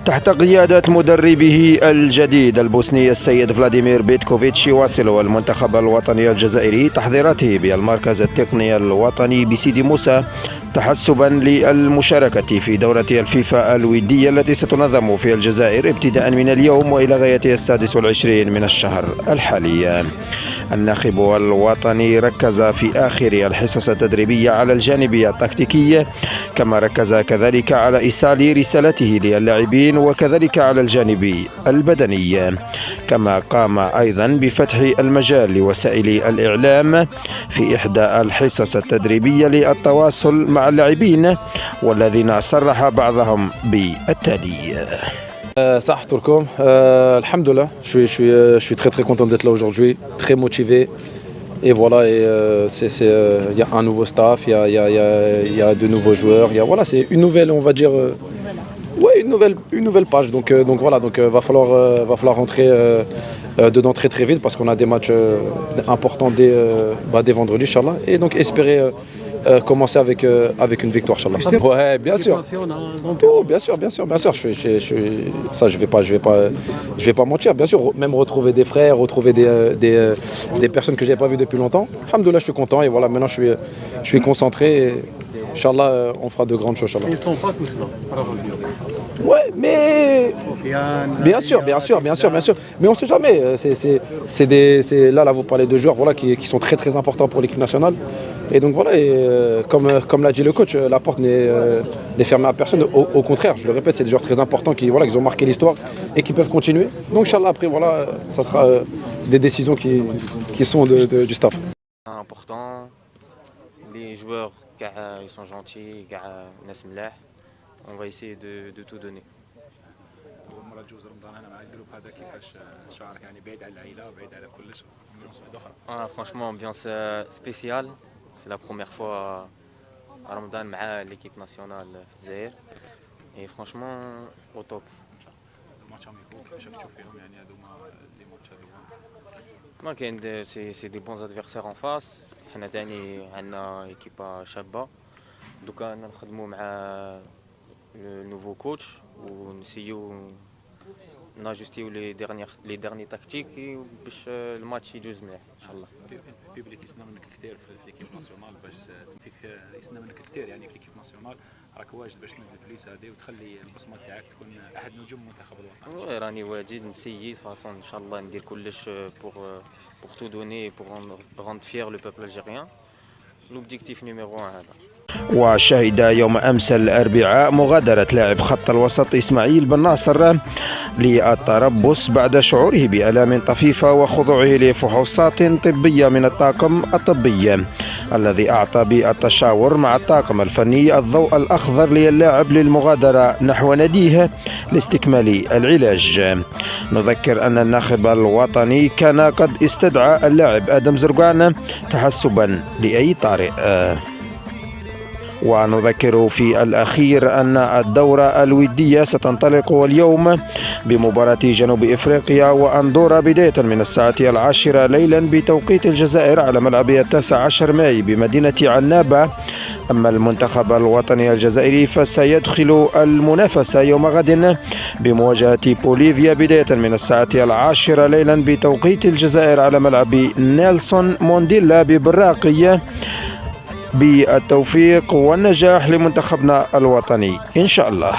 تحت قيادة مدربه الجديد البوسني السيد فلاديمير بيتكوفيتش، يواصل المنتخب الوطني الجزائري تحضيراته بالمركز التقني الوطني بسيدي موسى تحسبا للمشاركة في دورة الفيفا الودية التي ستنظم في الجزائر ابتداء من اليوم وإلى غاية 26 من الشهر الحالي. الناخب الوطني ركز في آخر الحصص التدريبية على الجانب التكتيكي، كما ركز كذلك على إيصال رسالته للاعبين وكذلك على الجانب البدني، كما قام أيضا بفتح المجال لوسائل الإعلام في إحدى الحصص التدريبية للتواصل مع اللاعبين، والذين صرح بعضهم بالتالي. صحتوا لكم. Alhamdoulilah, je suis très content d'être là aujourd'hui, très motivé. Et voilà, y a un nouveau staff, il y a de nouveaux joueurs, voilà, c'est une nouvelle, on va dire, une nouvelle page. Donc voilà, va falloir rentrer dedans très vite parce qu'on a des matchs importants dès vendredi, Inch'Allah, et donc espérer commencer avec une victoire, Inch'Allah. Ouais, bien sûr. Tout, bien sûr. Ça, je vais pas mentir. Bien sûr, même retrouver des frères, retrouver des personnes que j'ai pas vues depuis longtemps. Alhamdoulilah, je suis content et voilà, maintenant je suis concentré. Et, Inch'Allah, on fera de grandes choses, Inch'Allah. Ils sont pas tous là, malheureusement. Ouais, mais bien sûr. Mais on sait jamais. Là, vous parlez de joueurs, voilà, qui sont très importants pour l'équipe nationale. Et donc voilà, comme l'a dit le coach, la porte n'est fermée à personne. Au contraire, je le répète, c'est des joueurs très importants qui ont marqué l'histoire et qui peuvent continuer. Donc Inch'Allah, après voilà, ça sera des décisions qui sont du staff. Important, les joueurs, ils sont gentils, on va essayer de tout donner. Franchement, ambiance spéciale. C'est la première fois à Ramadan avec l'équipe nationale في الجزائر. Et franchement, au top. C'est des bons adversaires en face. حنا تاني عندنا équipe شابة. دوكا نخدموا مع le nouveau coach ونسيو ناجستيو لي ديرني تاكتيك باش الماتش يجوز مليح ان شاء الله. بيبليك يستنى منك كثير في ليكيب ناسيونال باش فيك يستنى منك كثير يعني في ليكيب ناسيونال، راك واجد باش تنوض البليس هذه وتخلي البصمه تاعك تكون احد نجوم المنتخب الوطني. راني واجد نسيي فاصون ان شاء الله ندير كلش pour tout donner pour rendre fier le peuple algérien. L'objectif numéro 1 هذا. وشهد يوم أمس الأربعاء مغادرة لاعب خط الوسط إسماعيل بن ناصر للتربص بعد شعوره بآلام طفيفة وخضوعه لفحوصات طبية من الطاقم الطبي الذي أعطى بالتشاور مع الطاقم الفني الضوء الأخضر للاعب للمغادرة نحو ناديه لاستكمال العلاج. نذكر أن الناخب الوطني كان قد استدعى اللاعب آدم زرقان تحسبا لأي طارئ. ونذكر في الأخير أن الدورة الودية ستنطلق اليوم بمباراة جنوب إفريقيا وأندورا بداية من الساعة 10 ليلا بتوقيت الجزائر على ملعب 19 ماي بمدينة عنابة. أما المنتخب الوطني الجزائري فسيدخل المنافسة يوم غد بمواجهة بوليفيا بداية من الساعة 10 ليلا بتوقيت الجزائر على ملعب نيلسون مونديلا ببراقية. بالتوفيق والنجاح لمنتخبنا الوطني إن شاء الله.